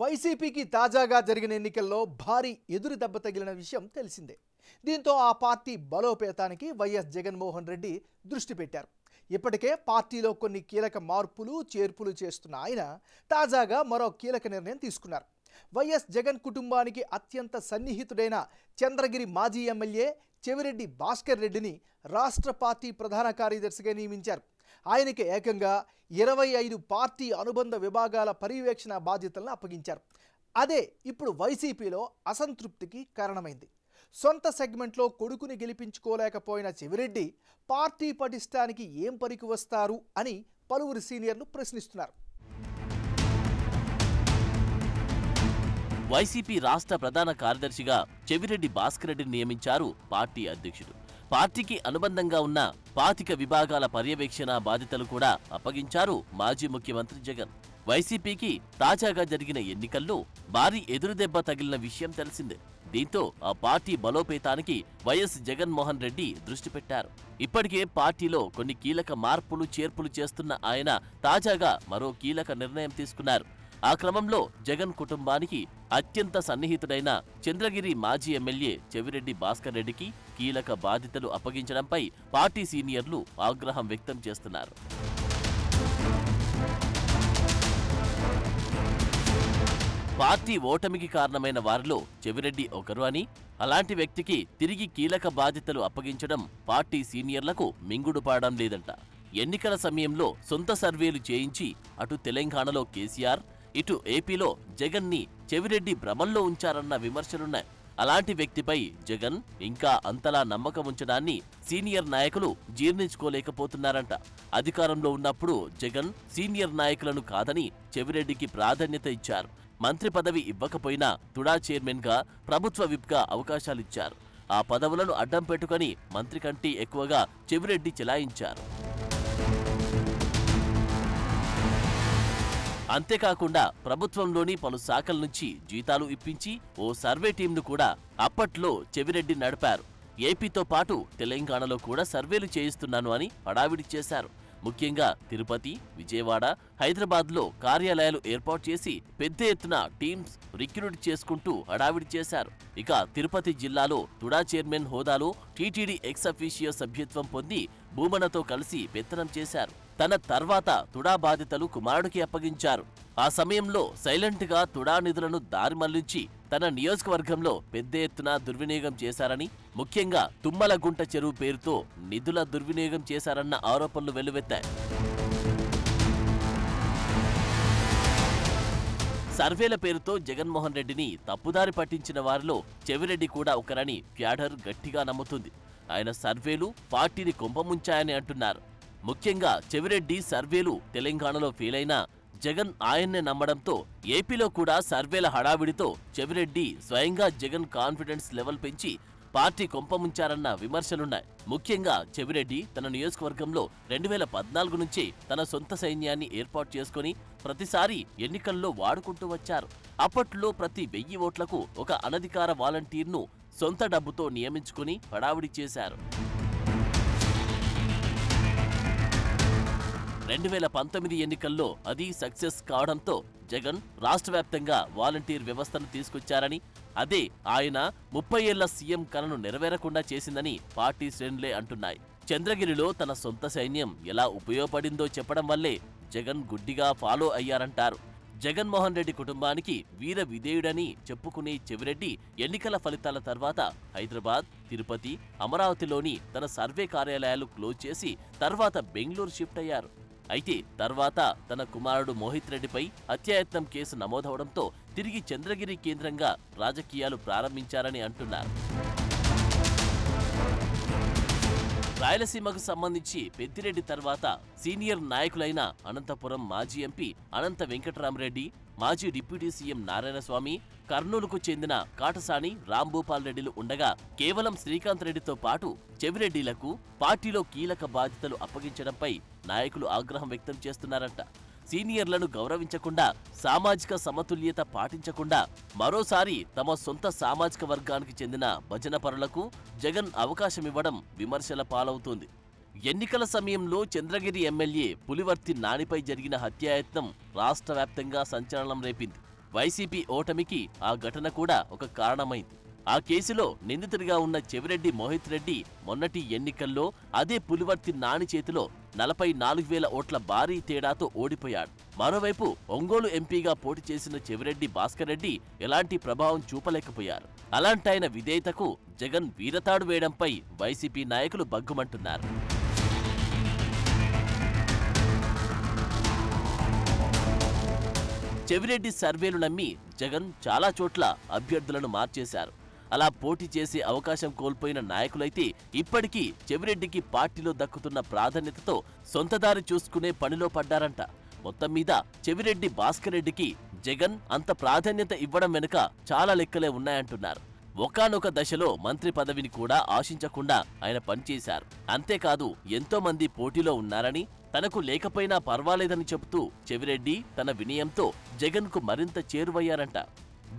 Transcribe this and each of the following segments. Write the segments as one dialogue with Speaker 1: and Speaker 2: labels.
Speaker 1: వైసీపీకి తాజాగా జరిగిన ఎన్నికల్లో భారీ ఎదురు దెబ్బ తగిలిన విషయం తెలిసిందే. దీంతో ఆ పార్టీ బలోపేతానికి వైఎస్ జగన్మోహన్ రెడ్డి దృష్టి పెట్టారు. ఇప్పటికే పార్టీలో కొన్ని కీలక మార్పులు చేర్పులు చేస్తున్న ఆయన తాజాగా మరో కీలక నిర్ణయం తీసుకున్నారు. వైఎస్ జగన్ కుటుంబానికి అత్యంత సన్నిహితుడైన చంద్రగిరి మాజీ ఎమ్మెల్యే చెవిరెడ్డి భాస్కర్ రెడ్డిని రాష్ట్ర పార్టీ ప్రధాన కార్యదర్శిగా నియమించారు. ఆయనకి ఏకంగా 25 పార్టీ అనుబంధ విభాగాల పర్యవేక్షణ బాధ్యతలను అప్పగించారు. అదే ఇప్పుడు వైసీపీలో అసంతృప్తికి కారణమైంది. సొంత సెగ్మెంట్లో కొడుకుని గెలిపించుకోలేకపోయిన చెవిరెడ్డి పార్టీ పటిష్టానికి ఏం పనికి వస్తారు అని పలువురు సీనియర్లు ప్రశ్నిస్తున్నారు.
Speaker 2: వైసీపీ రాష్ట్ర ప్రధాన కార్యదర్శిగా చెవిరెడ్డి భాస్కర్ రెడ్డిని నియమించారు పార్టీ అధ్యక్షుడు. పార్టీకి అనుబంధంగా ఉన్న 25 విభాగాల పర్యవేక్షణ బాధ్యతలు కూడా అప్పగించారు మాజీ ముఖ్యమంత్రి జగన్. వైసీపీకి తాజాగా జరిగిన ఎన్నికల్లో భారీ ఎదురుదెబ్బ తగిలిన విషయం తెలిసిందే. దీంతో ఆ పార్టీ బలోపేతానికి వైఎస్ జగన్మోహన్ రెడ్డి దృష్టి పెట్టారు. ఇప్పటికే పార్టీలో కొన్ని కీలక మార్పులు చేర్పులు చేస్తున్న ఆయన తాజాగా మరో కీలక నిర్ణయం తీసుకున్నారు. ఆ క్రమంలో జగన్ కుటుంబానికి అత్యంత సన్నిహితుడైన చంద్రగిరి మాజీ ఎమ్మెల్యే చెవిరెడ్డి భాస్కర్ రెడ్డికి కీలక బాధ్యతలు అప్పగించడంపై పార్టీ సీనియర్లు ఆగ్రహం వ్యక్తం చేస్తున్నారు. పార్టీ ఓటమికి కారణమైన వారిలో చెవిరెడ్డి ఒకరు అని, అలాంటి వ్యక్తికి తిరిగి కీలక బాధ్యతలు అప్పగించడం పార్టీ సీనియర్లకు మింగుడు పాడడం లేదంట. ఎన్నికల సమయంలో సొంత సర్వేలు చేయించి అటు తెలంగాణలో కేసీఆర్, ఇటు ఏపీలో జగన్ని చెవిరెడ్డి భ్రమంలో ఉంచారన్న విమర్శలున్నాయి. అలాంటి వ్యక్తిపై జగన్ ఇంకా అంతలా నమ్మకం ఉంచడాన్ని సీనియర్ నాయకులు జీర్ణించుకోలేకపోతున్నారంట. అధికారంలో ఉన్నప్పుడు జగన్ సీనియర్ నాయకులను కాదని చెవిరెడ్డికి ప్రాధాన్యత ఇచ్చారు. మంత్రి పదవి ఇవ్వకపోయినా తుడా చైర్మన్గా, ప్రభుత్వ విప్గా అవకాశాలిచ్చారు. ఆ పదవులను అడ్డం పెట్టుకుని మంత్రి కంటే ఎక్కువగా చెవిరెడ్డి చెలాయించారు. అంతేకాకుండా ప్రభుత్వంలోని పలు శాఖల నుంచి జీతాలు ఇప్పించి ఓ సర్వే టీంను కూడా అప్పట్లో చెవిరెడ్డి నడిపారు. ఏపీతో పాటు తెలంగాణలో కూడా సర్వేలు చేయిస్తున్నాను అని హడావిడి చేశారు. ముఖ్యంగా తిరుపతి, విజయవాడ, హైదరాబాద్లో కార్యాలయాలు ఏర్పాటు చేసి పెద్ద ఎత్తున టీమ్స్ రిక్రూట్ చేసుకుంటూ హడావిడి చేశారు. ఇక తిరుపతి జిల్లాలో తుడా చైర్మన్ హోదాలో టీటీడీ ఎక్స్ అఫీషియో సభ్యత్వం పొంది భూమనతో కలిసి పెత్తనం చేశారు. తన తర్వాత తుడా బాధ్యతలు కుమారుడికి అప్పగించారు. ఆ సమయంలో సైలెంట్ గా తుడా నిధులను దారి మళ్లించి తన నియోజకవర్గంలో పెద్ద ఎత్తున దుర్వినియోగం చేశారని, ముఖ్యంగా తుమ్మలగుంట చెరువు పేరుతో నిధుల దుర్వినియోగం చేశారన్న ఆరోపణలు వెల్లువెత్తాయి. సర్వేల పేరుతో జగన్మోహన్ రెడ్డిని తప్పుదారి పట్టించిన వారిలో చెవిరెడ్డి కూడా ఒకరని క్యాడర్ గట్టిగా నమ్ముతుంది. ఆయన సర్వేలు పార్టీని కొంపముంచాయని అంటున్నారు. ముఖ్యంగా చెవిరెడ్డి సర్వేలు తెలంగాణలో ఫెయిల్ అయినా జగన్ ఆయన్నే నమ్మడంతో ఏపీలో కూడా సర్వేల హడావిడితో చెవిరెడ్డి స్వయంగా జగన్ కాన్ఫిడెన్స్ లెవెల్ పెంచి పార్టీ కొంపముంచారన్న విమర్శలున్నాయి. ముఖ్యంగా చెవిరెడ్డి తన నియోజకవర్గంలో 2014 నుంచి తన సొంత సైన్యాన్ని ఏర్పాటు చేసుకుని ప్రతిసారి ఎన్నికల్లో వాడుకుంటూ వచ్చారు. అప్పట్లో ప్రతి 1000 ఓట్లకు ఒక అనధికార వాలంటీర్ను సొంత డబ్బుతో నియమించుకుని హడావిడి చేశారు. 2019 ఎన్నికల్లో అది సక్సెస్ కావడంతో జగన్ రాష్ట్ర వ్యాప్తంగా వాలంటీర్ వ్యవస్థను తీసుకొచ్చారని, అదే ఆయన 30 ఏళ్ల సీఎం కలను నెరవేరకుండా చేసిందని పార్టీ శ్రేణులే అంటున్నాయి. చంద్రగిరిలో తన సొంత సైన్యం ఎలా ఉపయోగపడిందో చెప్పడం వల్లే జగన్ గుడ్డిగా ఫాలో అయ్యారంటారు. జగన్మోహన్ రెడ్డి కుటుంబానికి వీర విధేయుడని చెప్పుకునే చెవిరెడ్డి ఎన్నికల ఫలితాల తర్వాత హైదరాబాద్, తిరుపతి, అమరావతిలోని తన సర్వే కార్యాలయాలు క్లోజ్ చేసి తర్వాత బెంగళూరు షిఫ్ట్ అయ్యారు. అయితే తర్వాత తన కుమారుడు మోహిత్ రెడ్డిపై హత్యాయత్నం కేసు నమోదవడంతో తిరిగి చంద్రగిరి కేంద్రంగా రాజకీయాలు ప్రారంభించారని అంటున్నారు. రాయలసీమకు సంబంధించి పెద్దిరెడ్డి తర్వాత సీనియర్ నాయకులైన అనంతపురం మాజీ ఎంపీ అనంత వెంకటరామరెడ్డి, మాజీ డిప్యూటీ సీఎం నారాయణస్వామి, కర్నూలుకు చెందిన కాటసాని రాంభూపాల్ రెడ్డిలు ఉండగా కేవలం శ్రీకాంత్ రెడ్డితో పాటు చెవిరెడ్డిలకు పార్టీలో కీలక బాధ్యతలు అప్పగించడంపై నాయకులు ఆగ్రహం వ్యక్తం చేస్తున్నారంట. సీనియర్లను గౌరవించకుండా, సామాజిక సమతుల్యత పాటించకుండా మరోసారి తమ సొంత సామాజిక వర్గానికి చెందిన భజన పరులకు జగన్ అవకాశమివ్వడం విమర్శల పాలవుతోంది. ఎన్నికల సమయంలో చంద్రగిరి ఎమ్మెల్యే పులివర్తి నానిపై జరిగిన హత్యాయత్నం రాష్ట్ర వ్యాప్తంగా సంచలనం రేపింది. వైసీపీ ఓటమికి ఆ ఘటన కూడా ఒక కారణమైంది. ఆ కేసులో నిందితుడిగా ఉన్న చెవిరెడ్డి మోహిత్ రెడ్డి మొన్నటి ఎన్నికల్లో అదే పులివర్తి నాని చేతిలో 44,000 ఓట్ల భారీ తేడాతో ఓడిపోయాడు. మరోవైపు ఒంగోలు ఎంపీగా పోటీ చేసిన చెవిరెడ్డి భాస్కర్ రెడ్డి ఎలాంటి ప్రభావం చూపలేకపోయారు. అలాంటైన విధేయతకు జగన్ వీరతాడు వేయడంపై వైసీపీ నాయకులు బగ్గుమంటున్నారు. చెవిరెడ్డి సర్వేలు నమ్మి జగన్ చాలా చోట్ల అభ్యర్థులను మార్చేశారు. అలా పోటీ చేసే అవకాశం కోల్పోయిన నాయకులైతే ఇప్పటికీ చెవిరెడ్డికి పార్టీలో దక్కుతున్న ప్రాధాన్యతతో సొంతదారి చూసుకునే పనిలో పడ్డారంట. మొత్తం మీద చెవిరెడ్డి భాస్కర్ రెడ్డికి జగన్ అంత ప్రాధాన్యత ఇవ్వడం వెనుక చాలా లెక్కలే ఉన్నాయంటున్నారు. ఒకానొక దశలో మంత్రి పదవిని కూడా ఆశించకుండా ఆయన పనిచేశారు. అంతేకాదు ఎంతో మంది పోటీలో ఉన్నారని, తనకు లేకపోయినా పర్వాలేదని చెబుతూ చెవిరెడ్డి తన వినయంతో జగన్కు మరింత చేరువయ్యారంట.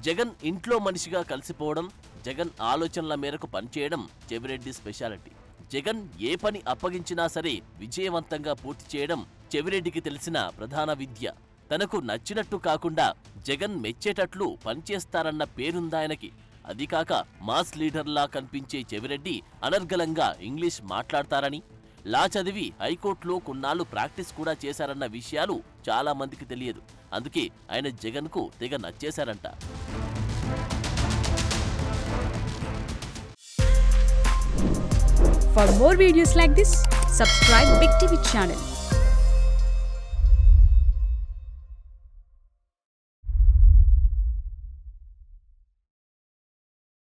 Speaker 2: జగన్ ఇంట్లో మనిషిగా కలిసిపోవడం, జగన్ ఆలోచనల మేరకు పనిచేయడం చెవిరెడ్డి స్పెషాలిటీ. జగన్ ఏ పని అప్పగించినా సరే విజయవంతంగా పూర్తి చేయడం చెవిరెడ్డికి తెలిసిన ప్రధాన విద్య. తనకు నచ్చినట్టు కాకుండా జగన్ మెచ్చేటట్లు పనిచేస్తారన్న పేరుందాయనకి. అదికాక మాస్ లీడర్లా కనిపించే చెవిరెడ్డి అనర్గళంగా ఇంగ్లీష్ మాట్లాడతారని, లా చదివి హైకోర్టులో కొన్నాళ్లు ప్రాక్టీస్ కూడా చేశారన్న విషయాలు చాలా మందికి తెలియదు. అందుకే ఆయన జగన్కు తెగ నచ్చేశారంట.
Speaker 3: For more videos like this, subscribe Big TV channel.